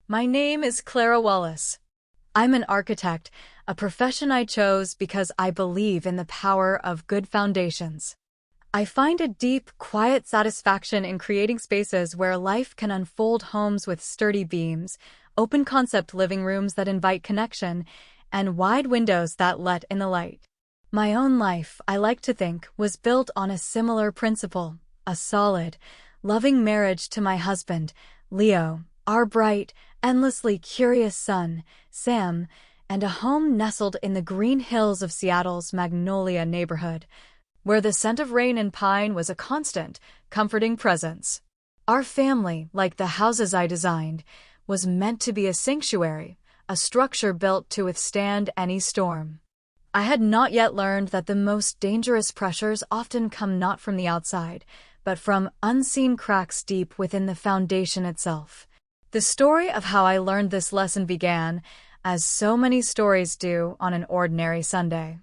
My name is Clara Wallace. I'm an architect, a profession I chose because I believe in the power of good foundations. I find a deep, quiet satisfaction in creating spaces where life can unfold, homes with sturdy beams, open-concept living rooms that invite connection, and wide windows that let in the light. My own life, I like to think, was built on a similar principle, a solid, loving marriage to my husband, Leo, our bright, endlessly curious son, Sam, and a home nestled in the green hills of Seattle's Magnolia neighborhood, where the scent of rain and pine was a constant, comforting presence. Our family, like the houses I designed, was meant to be a sanctuary, a structure built to withstand any storm. I had not yet learned that the most dangerous pressures often come not from the outside, but from unseen cracks deep within the foundation itself. The story of how I learned this lesson began, as so many stories do, on an ordinary Sunday.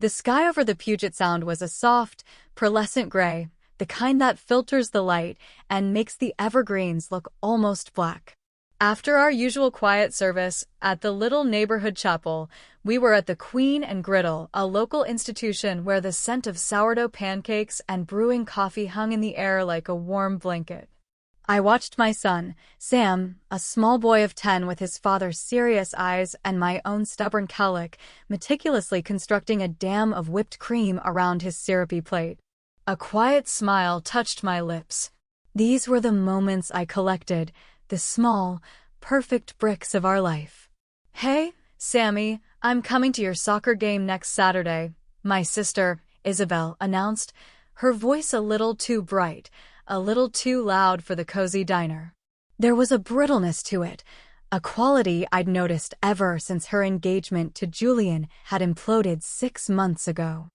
The sky over the Puget Sound was a soft, pearlescent gray, the kind that filters the light and makes the evergreens look almost black. After our usual quiet service at the little neighborhood chapel, we were at the Queen and Griddle, a local institution where the scent of sourdough pancakes and brewing coffee hung in the air like a warm blanket. I watched my son, Sam, a small boy of 10 with his father's serious eyes and my own stubborn cowlick, meticulously constructing a dam of whipped cream around his syrupy plate. A quiet smile touched my lips. These were the moments I collected, the small, perfect bricks of our life. "Hey, Sammy, I'm coming to your soccer game next Saturday," my sister, Isabel, announced, her voice a little too bright, a little too loud for the cozy diner. There was a brittleness to it, a quality I'd noticed ever since her engagement to Julian had imploded 6 months ago.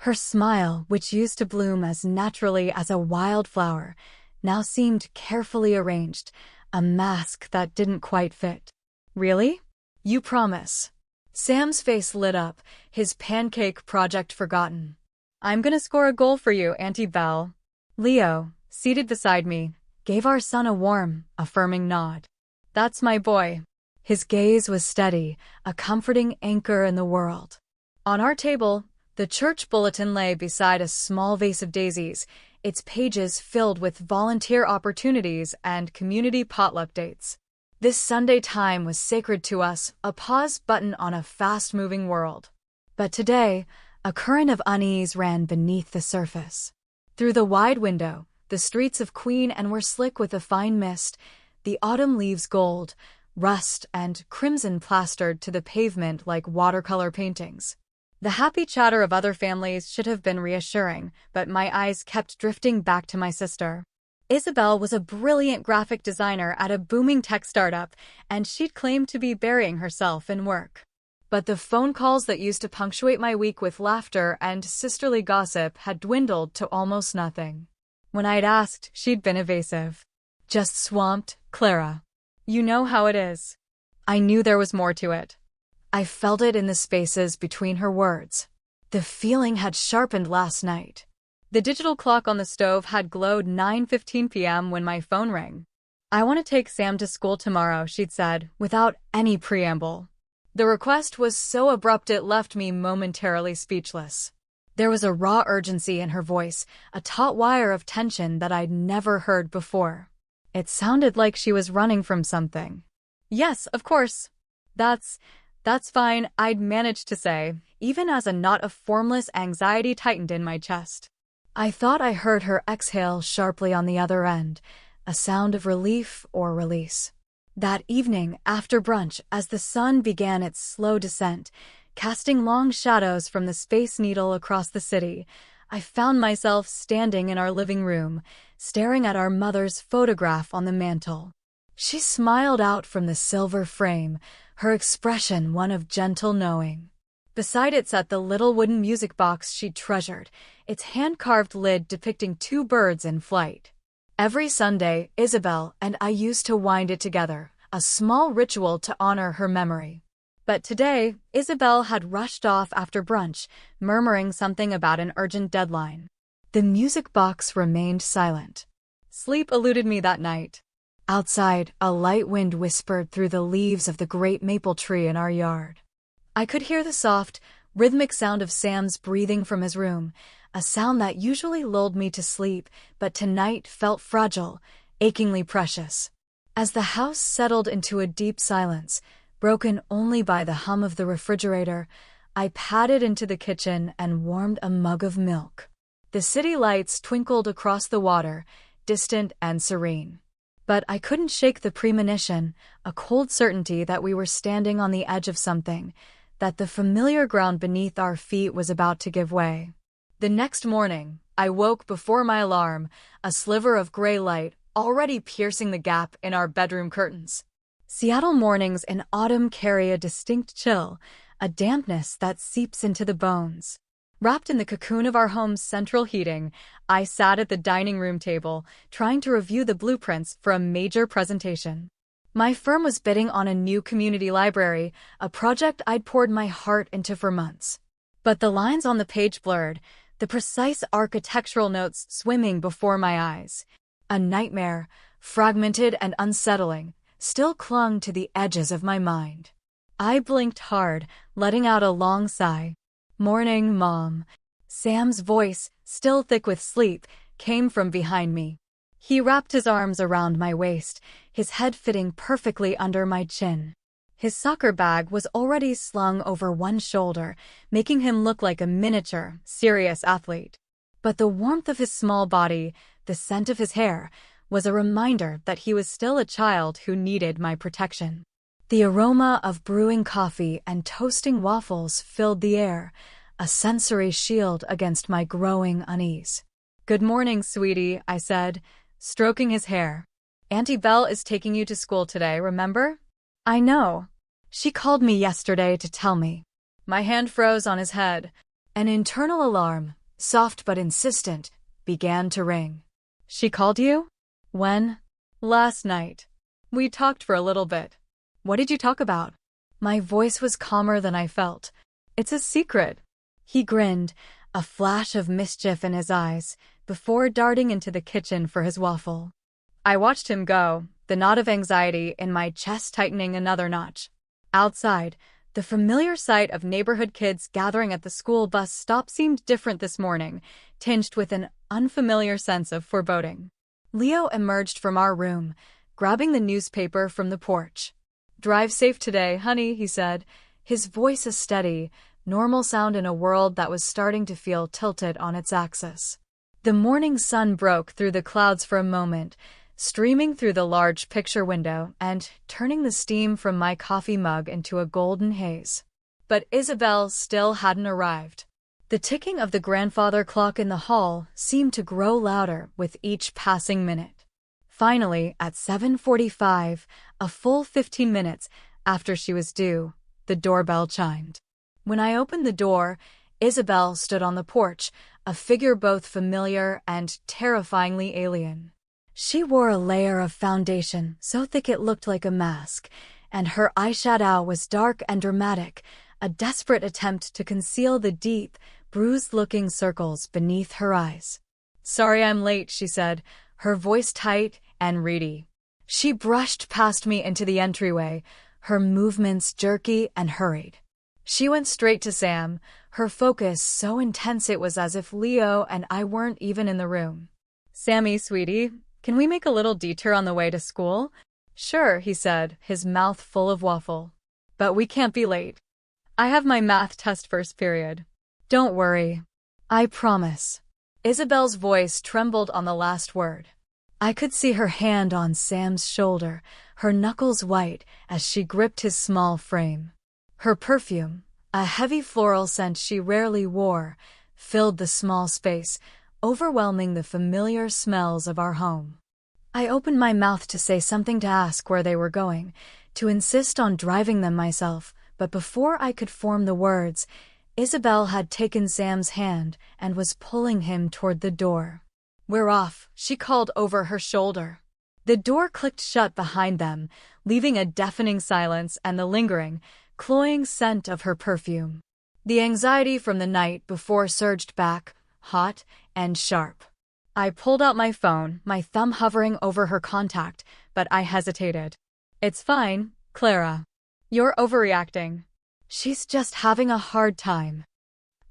Her smile, which used to bloom as naturally as a wildflower, now seemed carefully arranged, a mask that didn't quite fit. "Really? You promise?" Sam's face lit up, his pancake project forgotten. "I'm gonna score a goal for you, Auntie Belle." Leo, seated beside me, gave our son a warm, affirming nod. "That's my boy." His gaze was steady, a comforting anchor in the world. On our table, the church bulletin lay beside a small vase of daisies, its pages filled with volunteer opportunities and community potluck dates. This Sunday time was sacred to us, a pause button on a fast-moving world. But today, a current of unease ran beneath the surface. Through the wide window, the streets of Queen and were slick with a fine mist, the autumn leaves gold, rust, and crimson plastered to the pavement like watercolor paintings. The happy chatter of other families should have been reassuring, but my eyes kept drifting back to my sister. Isabel was a brilliant graphic designer at a booming tech startup, and she'd claimed to be burying herself in work. But the phone calls that used to punctuate my week with laughter and sisterly gossip had dwindled to almost nothing. When I'd asked, she'd been evasive. "Just swamped, Clara. You know how it is." I knew there was more to it. I felt it in the spaces between her words. The feeling had sharpened last night. The digital clock on the stove had glowed 9:15 p.m. when my phone rang. "I want to take Sam to school tomorrow," she'd said, without any preamble. The request was so abrupt it left me momentarily speechless. There was a raw urgency in her voice, a taut wire of tension that I'd never heard before. It sounded like she was running from something. "Yes, of course. That's fine," I'd managed to say, even as a knot of formless anxiety tightened in my chest. I thought I heard her exhale sharply on the other end, a sound of relief or release. That evening, after brunch, as the sun began its slow descent, casting long shadows from the Space Needle across the city, I found myself standing in our living room, staring at our mother's photograph on the mantel. She smiled out from the silver frame, her expression one of gentle knowing. Beside it sat the little wooden music box she'd treasured, its hand-carved lid depicting 2 birds in flight. Every Sunday, Isabel and I used to wind it together, a small ritual to honor her memory. But today, Isabel had rushed off after brunch, murmuring something about an urgent deadline. The music box remained silent. Sleep eluded me that night. Outside, a light wind whispered through the leaves of the great maple tree in our yard. I could hear the soft, rhythmic sound of Sam's breathing from his room, a sound that usually lulled me to sleep, but tonight felt fragile, achingly precious. As the house settled into a deep silence, broken only by the hum of the refrigerator, I padded into the kitchen and warmed a mug of milk. The city lights twinkled across the water, distant and serene. But I couldn't shake the premonition, a cold certainty that we were standing on the edge of something, that the familiar ground beneath our feet was about to give way. The next morning, I woke before my alarm, a sliver of gray light already piercing the gap in our bedroom curtains. Seattle mornings in autumn carry a distinct chill, a dampness that seeps into the bones. Wrapped in the cocoon of our home's central heating, I sat at the dining room table, trying to review the blueprints for a major presentation. My firm was bidding on a new community library, a project I'd poured my heart into for months. But the lines on the page blurred, the precise architectural notes swimming before my eyes. A nightmare, fragmented and unsettling, still clung to the edges of my mind. I blinked hard, letting out a long sigh. "Morning, Mom." Sam's voice, still thick with sleep, came from behind me. He wrapped his arms around my waist, his head fitting perfectly under my chin. His soccer bag was already slung over one shoulder, making him look like a miniature, serious athlete. But the warmth of his small body, the scent of his hair, was a reminder that he was still a child who needed my protection. The aroma of brewing coffee and toasting waffles filled the air, a sensory shield against my growing unease. "Good morning, sweetie," I said, stroking his hair. "Auntie Belle is taking you to school today, remember?" "I know. She called me yesterday to tell me." My hand froze on his head. An internal alarm, soft but insistent, began to ring. "She called you? When?" "Last night. We talked for a little bit." "What did you talk about?" My voice was calmer than I felt. "It's a secret." He grinned, a flash of mischief in his eyes, before darting into the kitchen for his waffle. I watched him go, the knot of anxiety in my chest tightening another notch. Outside, the familiar sight of neighborhood kids gathering at the school bus stop seemed different this morning, tinged with an unfamiliar sense of foreboding. Leo emerged from our room, grabbing the newspaper from the porch. "Drive safe today, honey," he said, his voice a steady, normal sound in a world that was starting to feel tilted on its axis. The morning sun broke through the clouds for a moment, streaming through the large picture window and turning the steam from my coffee mug into a golden haze. But Isabel still hadn't arrived. The ticking of the grandfather clock in the hall seemed to grow louder with each passing minute. Finally, at 7:45, a full 15 minutes after she was due, the doorbell chimed. When I opened the door, Isabel stood on the porch, a figure both familiar and terrifyingly alien. She wore a layer of foundation so thick it looked like a mask, and her eyeshadow was dark and dramatic, a desperate attempt to conceal the deep, bruised-looking circles beneath her eyes. "Sorry I'm late," she said, her voice tight and reedy. She brushed past me into the entryway, her movements jerky and hurried. She went straight to Sam, her focus so intense it was as if Leo and I weren't even in the room. "Sammy, sweetie, can we make a little detour on the way to school?" "Sure," he said, his mouth full of waffle. "But we can't be late. I have my math test first period." "Don't worry. I promise." Isabel's voice trembled on the last word. I could see her hand on Sam's shoulder, her knuckles white as she gripped his small frame. Her perfume, a heavy floral scent she rarely wore, filled the small space, overwhelming the familiar smells of our home. I opened my mouth to say something, to ask where they were going, to insist on driving them myself, but before I could form the words, Isabel had taken Sam's hand and was pulling him toward the door. "We're off," she called over her shoulder. The door clicked shut behind them, leaving a deafening silence and the lingering, cloying scent of her perfume. The anxiety from the night before surged back, hot and sharp. I pulled out my phone, my thumb hovering over her contact, but I hesitated. It's fine, Clara. You're overreacting. She's just having a hard time.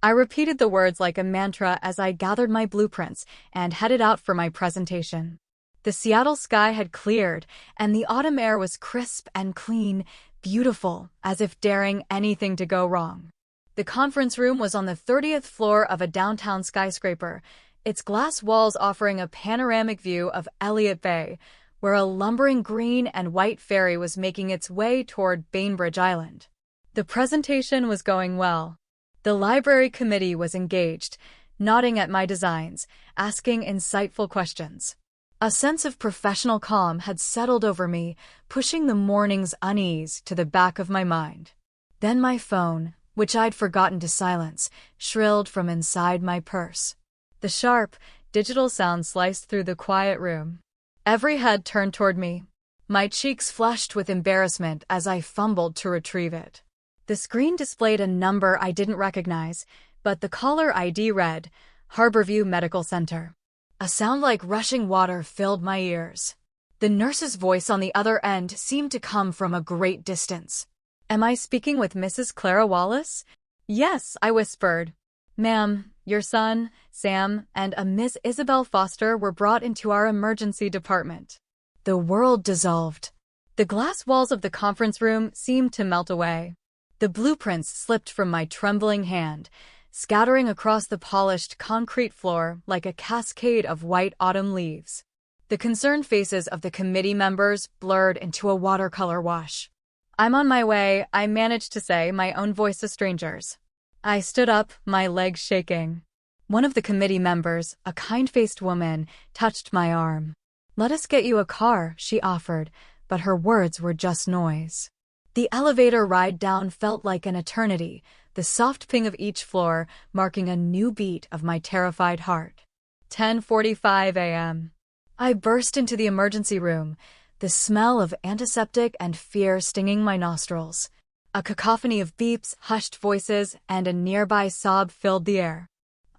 I repeated the words like a mantra as I gathered my blueprints and headed out for my presentation. The Seattle sky had cleared, and the autumn air was crisp and clean, beautiful, as if daring anything to go wrong. The conference room was on the 30th floor of a downtown skyscraper, its glass walls offering a panoramic view of Elliott Bay, where a lumbering green and white ferry was making its way toward Bainbridge Island. The presentation was going well. The library committee was engaged, nodding at my designs, asking insightful questions. A sense of professional calm had settled over me, pushing the morning's unease to the back of my mind. Then my phone, which I'd forgotten to silence, shrilled from inside my purse. The sharp, digital sound sliced through the quiet room. Every head turned toward me. My cheeks flushed with embarrassment as I fumbled to retrieve it. The screen displayed a number I didn't recognize, but the caller ID read, Harborview Medical Center. A sound like rushing water filled my ears. The nurse's voice on the other end seemed to come from a great distance. Am I speaking with Mrs. Clara Wallace? Yes, I whispered. Ma'am, your son, Sam, and a Miss Isabel Foster were brought into our emergency department. The world dissolved. The glass walls of the conference room seemed to melt away. The blueprints slipped from my trembling hand, scattering across the polished concrete floor like a cascade of white autumn leaves. The concerned faces of the committee members blurred into a watercolor wash. I'm on my way, I managed to say, my own voice to strangers. I stood up, my legs shaking. One of the committee members, a kind-faced woman, touched my arm. Let us get you a car, she offered, but her words were just noise. The elevator ride down felt like an eternity, the soft ping of each floor marking a new beat of my terrified heart. 10:45 a.m. I burst into the emergency room, the smell of antiseptic and fear stinging my nostrils. A cacophony of beeps, hushed voices, and a nearby sob filled the air.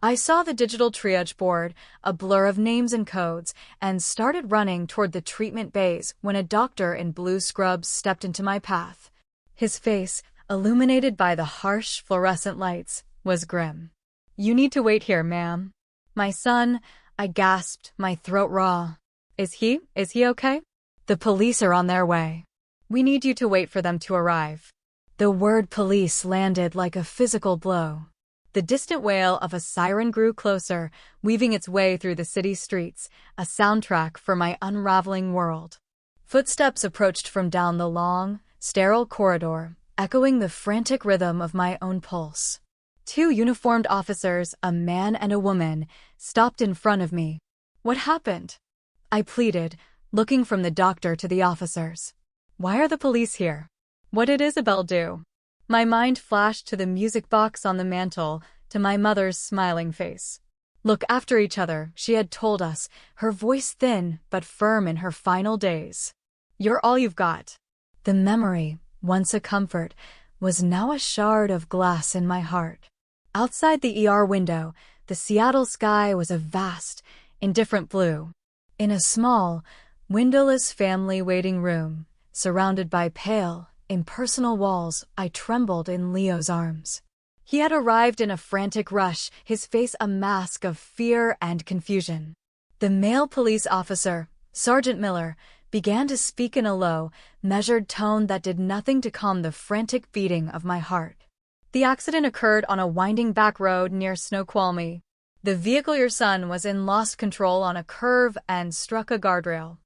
I saw the digital triage board, a blur of names and codes, and started running toward the treatment bays when a doctor in blue scrubs stepped into my path. His face, illuminated by the harsh fluorescent lights, was grim. You need to wait here, ma'am. My son, I gasped, my throat raw. Is he okay? The police are on their way. We need you to wait for them to arrive. The word police landed like a physical blow. The distant wail of a siren grew closer, weaving its way through the city streets, a soundtrack for my unraveling world. Footsteps approached from down the long, sterile corridor, echoing the frantic rhythm of my own pulse. Two uniformed officers, a man and a woman, stopped in front of me. What happened? I pleaded, looking from the doctor to the officers. Why are the police here? What did Isabel do? My mind flashed to the music box on the mantel, to my mother's smiling face. Look after each other, she had told us, her voice thin but firm in her final days. You're all you've got. The memory, once a comfort, was now a shard of glass in my heart. Outside the ER window, the Seattle sky was a vast, indifferent blue. In a small, windowless family waiting room, surrounded by pale, impersonal walls, I trembled in Leo's arms. He had arrived in a frantic rush, his face a mask of fear and confusion. The male police officer, Sergeant Miller, began to speak in a low, measured tone that did nothing to calm the frantic beating of my heart. The accident occurred on a winding back road near Snoqualmie. The vehicle your son was in lost control on a curve and struck a guardrail.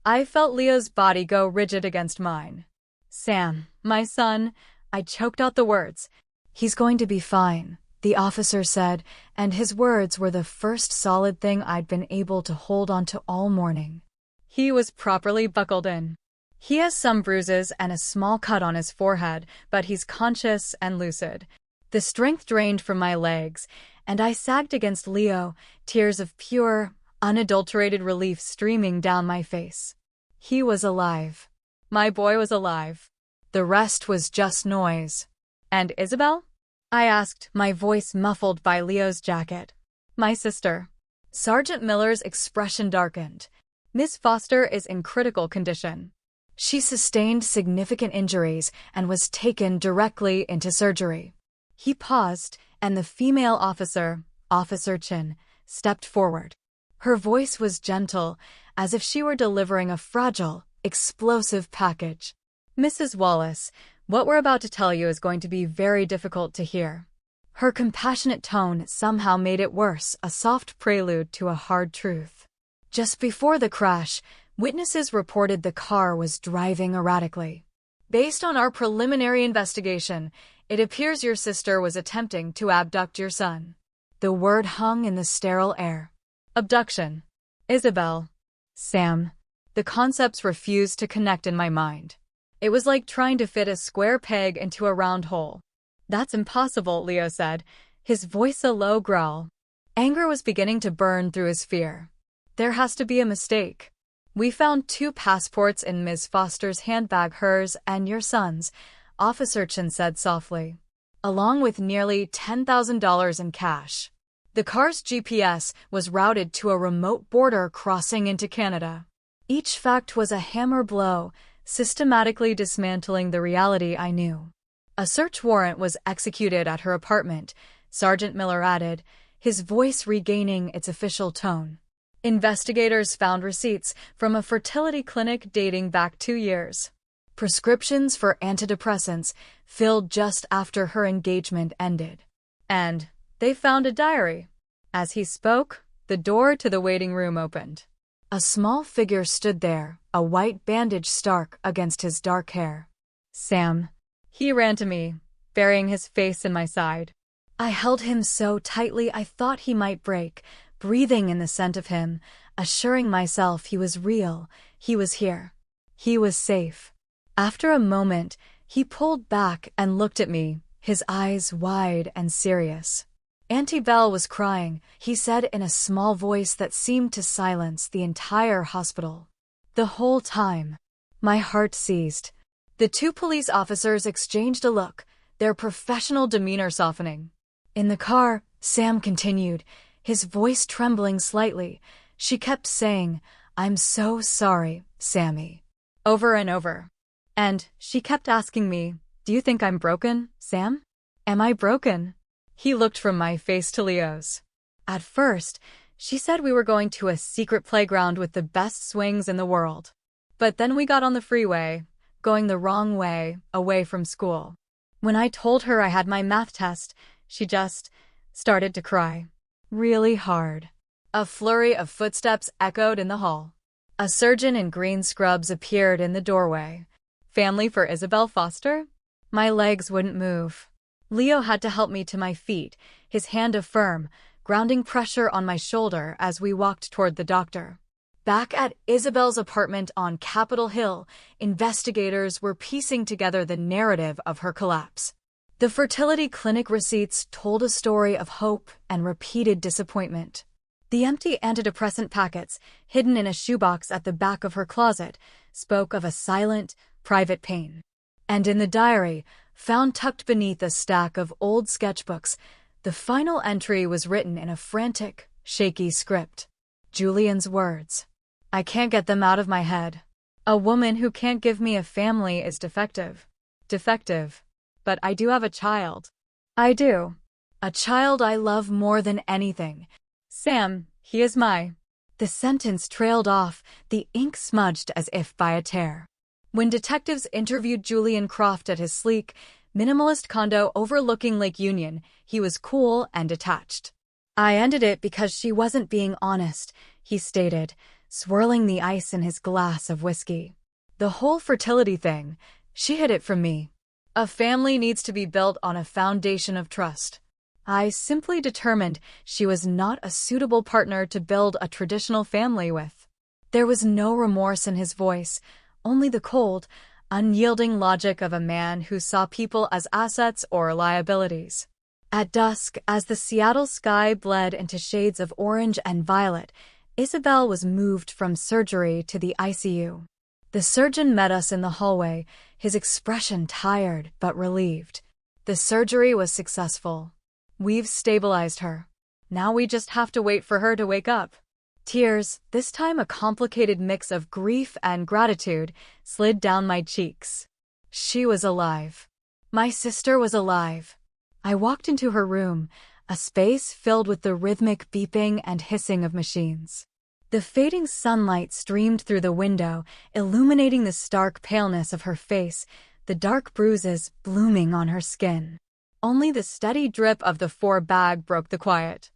I felt Leo's body go rigid against mine. Sam, my son, I choked out the words. He's going to be fine, the officer said, and his words were the first solid thing I'd been able to hold on to all morning. He was properly buckled in. He has some bruises and a small cut on his forehead, but he's conscious and lucid. The strength drained from my legs, and I sagged against Leo, tears of pure, unadulterated relief streaming down my face. He was alive. My boy was alive. The rest was just noise. And Isabel? I asked, my voice muffled by Leo's jacket. My sister. Sergeant Miller's expression darkened. Miss Foster is in critical condition. She sustained significant injuries and was taken directly into surgery. He paused, and the female officer, Officer Chin, stepped forward. Her voice was gentle, as if she were delivering a fragile, explosive package. Mrs. Wallace, what we're about to tell you is going to be very difficult to hear. Her compassionate tone somehow made it worse, a soft prelude to a hard truth. Just before the crash, witnesses reported the car was driving erratically. Based on our preliminary investigation, it appears your sister was attempting to abduct your son. The word hung in the sterile air. Abduction. Isabel. Sam. The concepts refused to connect in my mind. It was like trying to fit a square peg into a round hole. That's impossible, Leo said, his voice a low growl. Anger was beginning to burn through his fear. There has to be a mistake. We found 2 passports in Ms. Foster's handbag, hers and your son's, Officer Chin said softly, along with nearly $10,000 in cash. The car's GPS was routed to a remote border crossing into Canada. Each fact was a hammer blow, systematically dismantling the reality I knew. A search warrant was executed at her apartment, Sergeant Miller added, his voice regaining its official tone. Investigators found receipts from a fertility clinic dating back 2 years. Prescriptions for antidepressants filled just after her engagement ended. And they found a diary. As he spoke, the door to the waiting room opened. A small figure stood there, a white bandage stark against his dark hair. Sam. He ran to me, burying his face in my side. I held him so tightly I thought he might break, breathing in the scent of him, assuring myself he was real, he was here. He was safe. After a moment, he pulled back and looked at me, his eyes wide and serious. Auntie Belle was crying, he said in a small voice that seemed to silence the entire hospital. The whole time, my heart seized. The 2 police officers exchanged a look, their professional demeanor softening. In the car, Sam continued, his voice trembling slightly. She kept saying, "I'm so sorry, Sammy," over and over. And she kept asking me, "Do you think I'm broken, Sam? Am I broken?" He looked from my face to Leo's. At first, she said we were going to a secret playground with the best swings in the world. But then we got on the freeway, going the wrong way, away from school. When I told her I had my math test, she just started to cry. Really hard. A flurry of footsteps echoed in the hall. A surgeon in green scrubs appeared in the doorway. Family for Isabel Foster? My legs wouldn't move. Leo had to help me to my feet, his hand firm, grounding pressure on my shoulder as we walked toward the doctor. Back at Isabel's apartment on Capitol Hill, investigators were piecing together the narrative of her collapse. The fertility clinic receipts told a story of hope and repeated disappointment. The empty antidepressant packets, hidden in a shoebox at the back of her closet, spoke of a silent, private pain. And in the diary, found tucked beneath a stack of old sketchbooks, the final entry was written in a frantic, shaky script. Julian's words. I can't get them out of my head. A woman who can't give me a family is defective. Defective. But I do have a child. I do. A child I love more than anything. Sam, he is my. The sentence trailed off, the ink smudged as if by a tear. When detectives interviewed Julian Croft at his sleek, minimalist condo overlooking Lake Union, he was cool and detached. I ended it because she wasn't being honest, he stated, swirling the ice in his glass of whiskey. The whole fertility thing, she hid it from me. A family needs to be built on a foundation of trust. I simply determined she was not a suitable partner to build a traditional family with. There was no remorse in his voice, only the cold, unyielding logic of a man who saw people as assets or liabilities. At dusk, as the Seattle sky bled into shades of orange and violet, Isabel was moved from surgery to the ICU. The surgeon met us in the hallway, his expression tired but relieved. The surgery was successful. We've stabilized her. Now we just have to wait for her to wake up. Tears, this time a complicated mix of grief and gratitude, slid down my cheeks. She was alive. My sister was alive. I walked into her room, a space filled with the rhythmic beeping and hissing of machines. The fading sunlight streamed through the window, illuminating the stark paleness of her face, the dark bruises blooming on her skin. Only the steady drip of the 4 bag broke the quiet.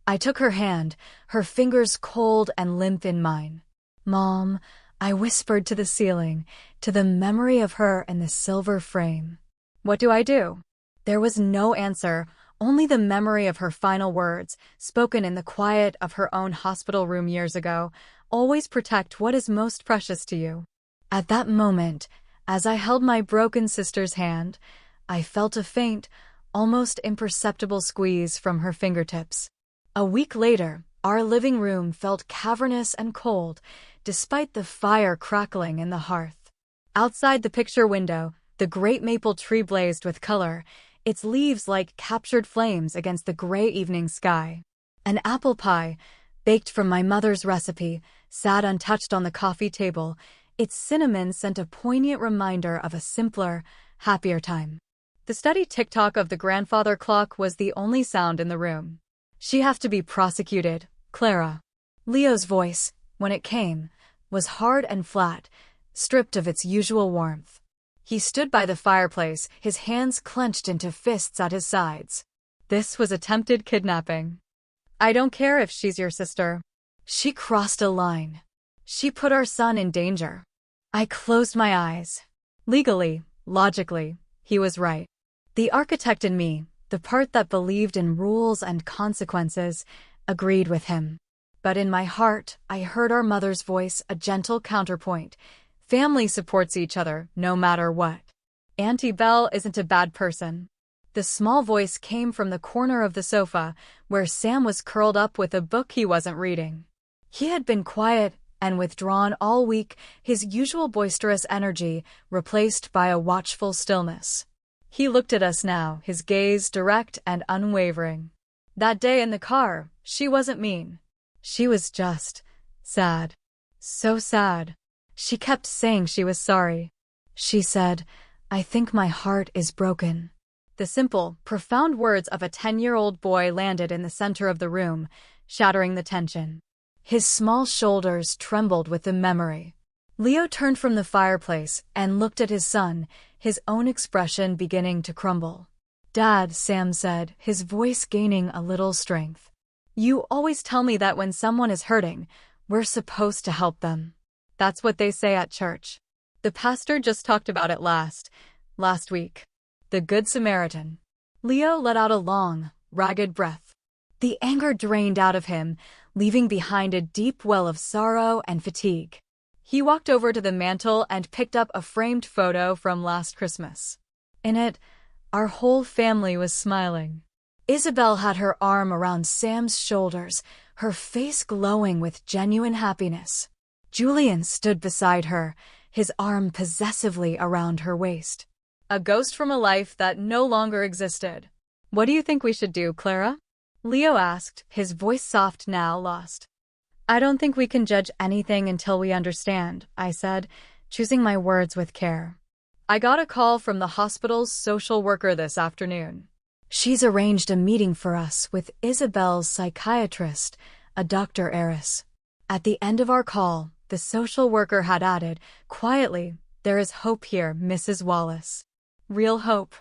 I took her hand, her fingers cold and limp in mine. "Mom," I whispered to the ceiling, to the memory of her in the silver frame. "What do I do?" There was no answer, only the memory of her final words, spoken in the quiet of her own hospital room years ago. "Always protect what is most precious to you." At that moment, as I held my broken sister's hand, I felt a faint, almost imperceptible squeeze from her fingertips. A week later, our living room felt cavernous and cold, despite the fire crackling in the hearth. Outside the picture window, the great maple tree blazed with color, its leaves like captured flames against the gray evening sky. An apple pie, baked from my mother's recipe, sat untouched on the coffee table. Its cinnamon sent a poignant reminder of a simpler, happier time. The steady tick-tock of the grandfather clock was the only sound in the room. "She have to be prosecuted, Clara." Leo's voice, when it came, was hard and flat, stripped of its usual warmth. He stood by the fireplace, his hands clenched into fists at his sides. "This was attempted kidnapping. I don't care if she's your sister. She crossed a line. She put our son in danger." I closed my eyes. Legally, logically, he was right. The architect in me, the part that believed in rules and consequences, agreed with him. But in my heart, I heard our mother's voice, a gentle counterpoint. Family supports each other, no matter what. Auntie Belle isn't a bad person. The small voice came from the corner of the sofa, where Sam was curled up with a book he wasn't reading. He had been quiet and withdrawn all week, his usual boisterous energy replaced by a watchful stillness. He looked at us now, his gaze direct and unwavering. That day in the car, she wasn't mean. She was just sad. So sad. She kept saying she was sorry. She said, "I think my heart is broken." The simple, profound words of a 10-year-old boy landed in the center of the room, shattering the tension. His small shoulders trembled with the memory. Leo turned from the fireplace and looked at his son, his own expression beginning to crumble. "Dad," Sam said, his voice gaining a little strength. "You always tell me that when someone is hurting, we're supposed to help them. That's what they say at church. The pastor just talked about it last week. The Good Samaritan." Leo let out a long, ragged breath. The anger drained out of him, leaving behind a deep well of sorrow and fatigue. He walked over to the mantel and picked up a framed photo from last Christmas. In it, our whole family was smiling. Isabel had her arm around Sam's shoulders, her face glowing with genuine happiness. Julian stood beside her, his arm possessively around her waist. A ghost from a life that no longer existed. "What do you think we should do, Clara?" Leo asked, his voice soft now lost. "I don't think we can judge anything until we understand," I said, choosing my words with care. "I got a call from the hospital's social worker this afternoon. She's arranged a meeting for us with Isabel's psychiatrist, a Dr. Eris." At the end of our call, the social worker had added, quietly, "There is hope here, Mrs. Wallace." Real hope.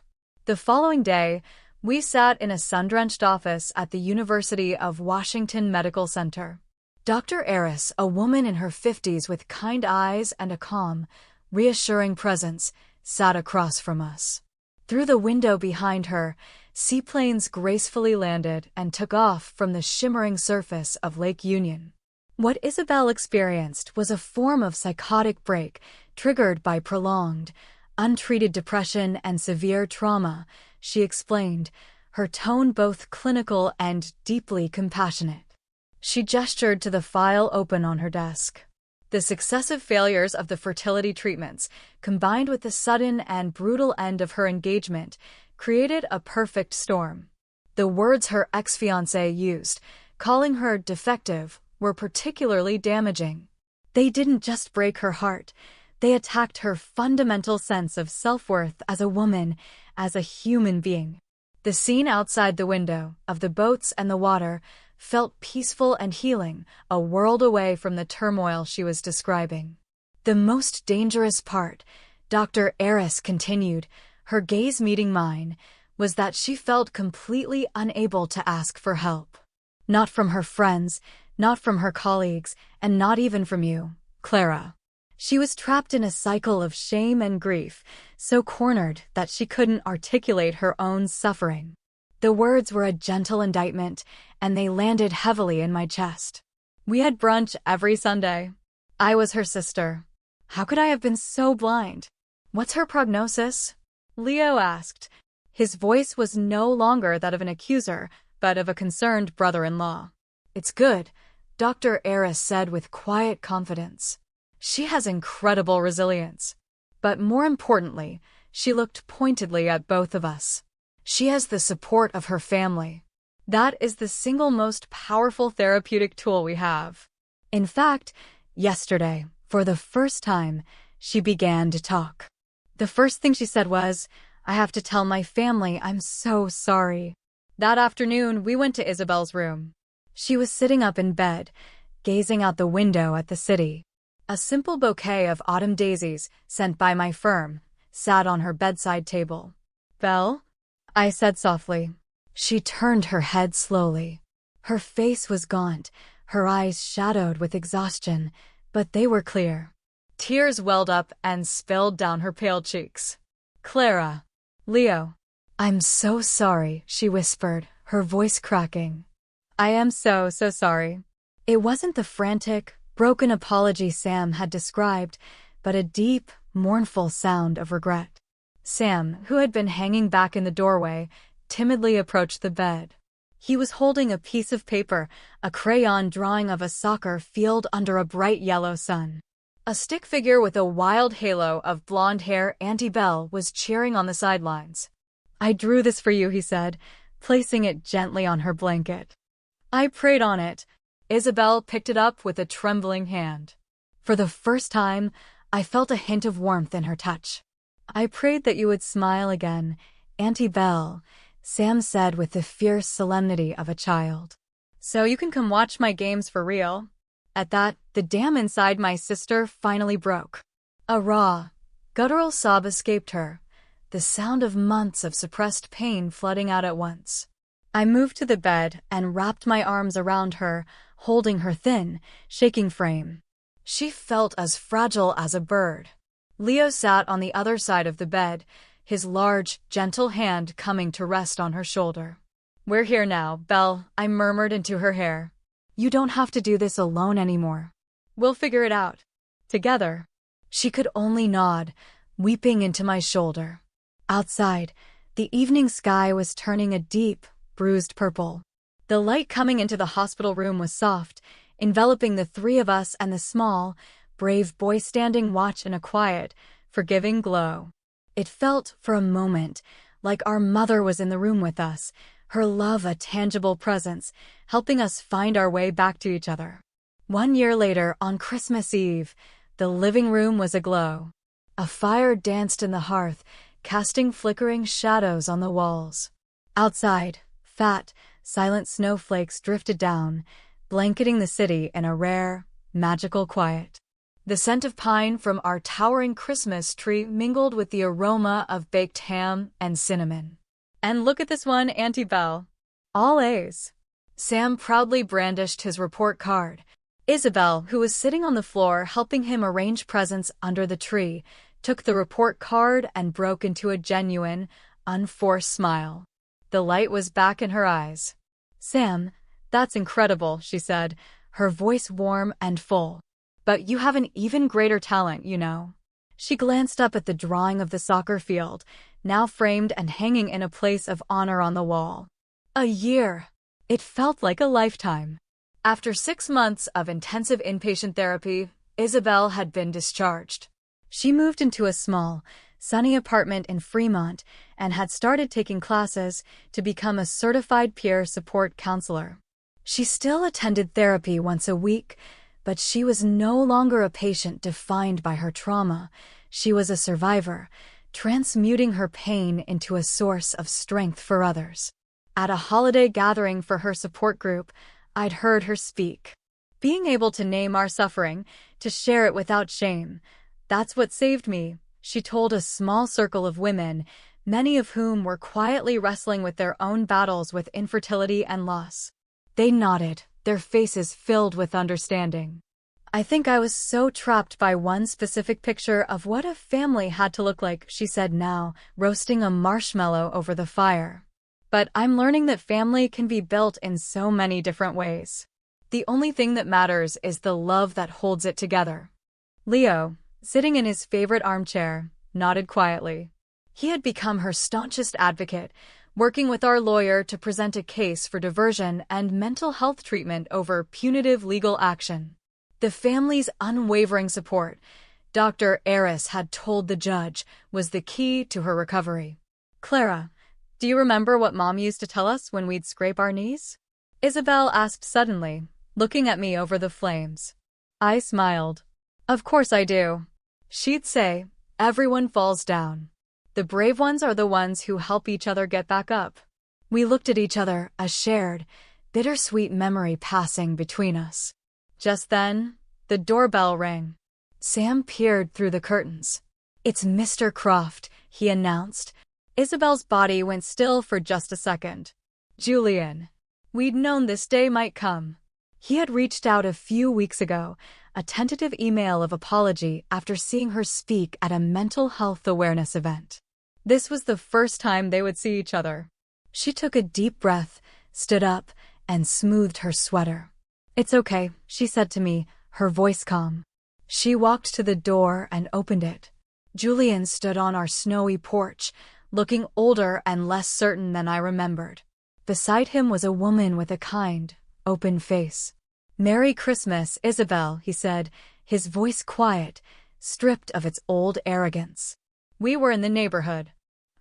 The following day, we sat in a sun-drenched office at the University of Washington Medical Center. Dr. Eris, a woman in her 50s with kind eyes and a calm, reassuring presence, sat across from us. Through the window behind her, seaplanes gracefully landed and took off from the shimmering surface of Lake Union. What Isabel experienced was a form of psychotic break triggered by prolonged, untreated depression and severe trauma, she explained, her tone both clinical and deeply compassionate. She gestured to the file open on her desk. The successive failures of the fertility treatments, combined with the sudden and brutal end of her engagement, created a perfect storm. The words her ex-fiancé used, calling her defective, were particularly damaging. They didn't just break her heart, they attacked her fundamental sense of self-worth as a woman, as a human being. The scene outside the window, of the boats and the water, felt peaceful and healing, a world away from the turmoil she was describing. The most dangerous part, Dr. Eris continued, her gaze meeting mine, was that she felt completely unable to ask for help. Not from her friends, not from her colleagues, and not even from you, Clara. She was trapped in a cycle of shame and grief, so cornered that she couldn't articulate her own suffering. The words were a gentle indictment, and they landed heavily in my chest. We had brunch every Sunday. I was her sister. How could I have been so blind? What's her prognosis? Leo asked. His voice was no longer that of an accuser, but of a concerned brother-in-law. It's good, Dr. Eris said with quiet confidence. She has incredible resilience. But more importantly, she looked pointedly at both of us. She has the support of her family. That is the single most powerful therapeutic tool we have. In fact, yesterday, for the first time, she began to talk. The first thing she said was, I have to tell my family I'm so sorry. That afternoon, we went to Isabel's room. She was sitting up in bed, gazing out the window at the city. A simple bouquet of autumn daisies, sent by my firm, sat on her bedside table. Belle? I said softly. She turned her head slowly. Her face was gaunt, her eyes shadowed with exhaustion, but they were clear. Tears welled up and spilled down her pale cheeks. Clara. Leo. I'm so sorry, she whispered, her voice cracking. I am so sorry. It wasn't the frantic, broken apology Sam had described, but a deep, mournful sound of regret. Sam, who had been hanging back in the doorway, timidly approached the bed. He was holding a piece of paper, a crayon drawing of a soccer field under a bright yellow sun. A stick figure with a wild halo of blonde hair, Auntie Belle, was cheering on the sidelines. I drew this for you, he said, placing it gently on her blanket. I prayed on it. Isabel picked it up with a trembling hand. For the first time, I felt a hint of warmth in her touch. I prayed that you would smile again, Auntie Belle, Sam said with the fierce solemnity of a child. So you can come watch my games for real. At that, the dam inside my sister finally broke. A raw, guttural sob escaped her, the sound of months of suppressed pain flooding out at once. I moved to the bed and wrapped my arms around her, holding her thin, shaking frame. She felt as fragile as a bird. Leo sat on the other side of the bed, his large, gentle hand coming to rest on her shoulder. We're here now, Belle, I murmured into her hair. You don't have to do this alone anymore. We'll figure it out. Together. She could only nod, weeping into my shoulder. Outside, the evening sky was turning a deep, bruised purple. The light coming into the hospital room was soft, enveloping the three of us and the small, brave boy standing watch in a quiet, forgiving glow. It felt, for a moment, like our mother was in the room with us, her love a tangible presence, helping us find our way back to each other. 1 year later, on Christmas Eve, the living room was aglow. A fire danced in the hearth, casting flickering shadows on the walls. Outside, fat, silent snowflakes drifted down, blanketing the city in a rare, magical quiet. The scent of pine from our towering Christmas tree mingled with the aroma of baked ham and cinnamon. And look at this one, Auntie Belle. All A's. Sam proudly brandished his report card. Isabel, who was sitting on the floor helping him arrange presents under the tree, took the report card and broke into a genuine, unforced smile. The light was back in her eyes. Sam, that's incredible, she said, her voice warm and full. But you have an even greater talent, you know. She glanced up at the drawing of the soccer field, now framed and hanging in a place of honor on the wall. A year. It felt like a lifetime. After 6 months of intensive inpatient therapy, Isabel had been discharged. She moved into a small, sunny apartment in Fremont and had started taking classes to become a certified peer support counselor. She still attended therapy once a week, but she was no longer a patient defined by her trauma. She was a survivor, transmuting her pain into a source of strength for others. At a holiday gathering for her support group, I'd heard her speak. Being able to name our suffering, to share it without shame, that's what saved me, she told a small circle of women, many of whom were quietly wrestling with their own battles with infertility and loss. They nodded, their faces filled with understanding. I think I was so trapped by one specific picture of what a family had to look like, she said now, roasting a marshmallow over the fire. But I'm learning that family can be built in so many different ways. The only thing that matters is the love that holds it together. Leo, sitting in his favorite armchair, nodded quietly. He had become her staunchest advocate, working with our lawyer to present a case for diversion and mental health treatment over punitive legal action. The family's unwavering support, Dr. Aris had told the judge, was the key to her recovery. Clara, do you remember what Mom used to tell us when we'd scrape our knees? Isabel asked suddenly, looking at me over the flames. I smiled. Of course I do. She'd say, everyone falls down. The brave ones are the ones who help each other get back up. We looked at each other, a shared, bittersweet memory passing between us. Just then, the doorbell rang. Sam peered through the curtains. It's Mr. Croft, he announced. Isabel's body went still for just a second. Julian. We'd known this day might come. He had reached out a few weeks ago, a tentative email of apology after seeing her speak at a mental health awareness event. This was the first time they would see each other. She took a deep breath, stood up, and smoothed her sweater. It's okay, she said to me, her voice calm. She walked to the door and opened it. Julian stood on our snowy porch, looking older and less certain than I remembered. Beside him was a woman with a kind, open face. Merry Christmas, Isabel, he said, his voice quiet, stripped of its old arrogance. We were in the neighborhood.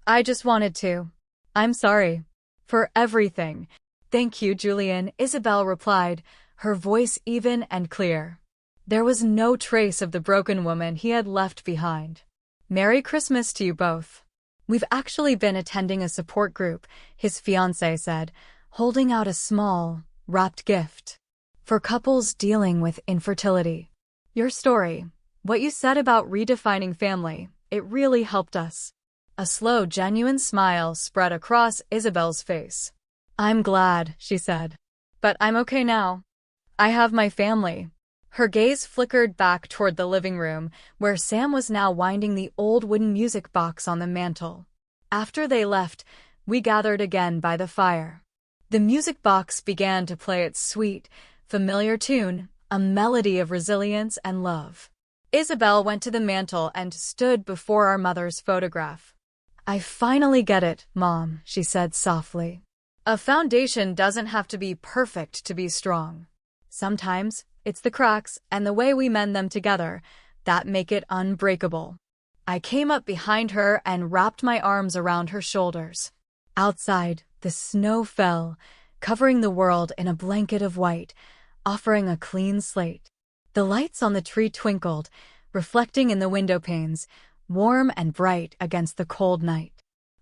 I just wanted to. I'm sorry. For everything. Thank you, Julian, Isabel replied, her voice even and clear. There was no trace of the broken woman he had left behind. Merry Christmas to you both. We've actually been attending a support group, his fiancée said, holding out a small, wrapped gift. For couples dealing with infertility. Your story, what you said about redefining family, it really helped us. A slow, genuine smile spread across Isabel's face. I'm glad, she said. But I'm okay now. I have my family. Her gaze flickered back toward the living room, where Sam was now winding the old wooden music box on the mantel. After they left, we gathered again by the fire. The music box began to play its sweet, familiar tune, a melody of resilience and love. Isabel went to the mantel and stood before our mother's photograph. I finally get it, Mom, she said softly. A foundation doesn't have to be perfect to be strong. Sometimes, it's the cracks and the way we mend them together that make it unbreakable. I came up behind her and wrapped my arms around her shoulders. Outside, the snow fell, covering the world in a blanket of white, offering a clean slate. The lights on the tree twinkled, reflecting in the window panes, warm and bright against the cold night.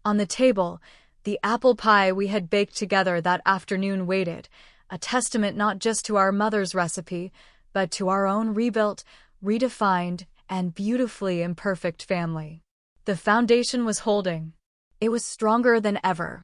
On the table, the apple pie we had baked together that afternoon waited, a testament not just to our mother's recipe, but to our own rebuilt, redefined, and beautifully imperfect family. The foundation was holding. It was stronger than ever.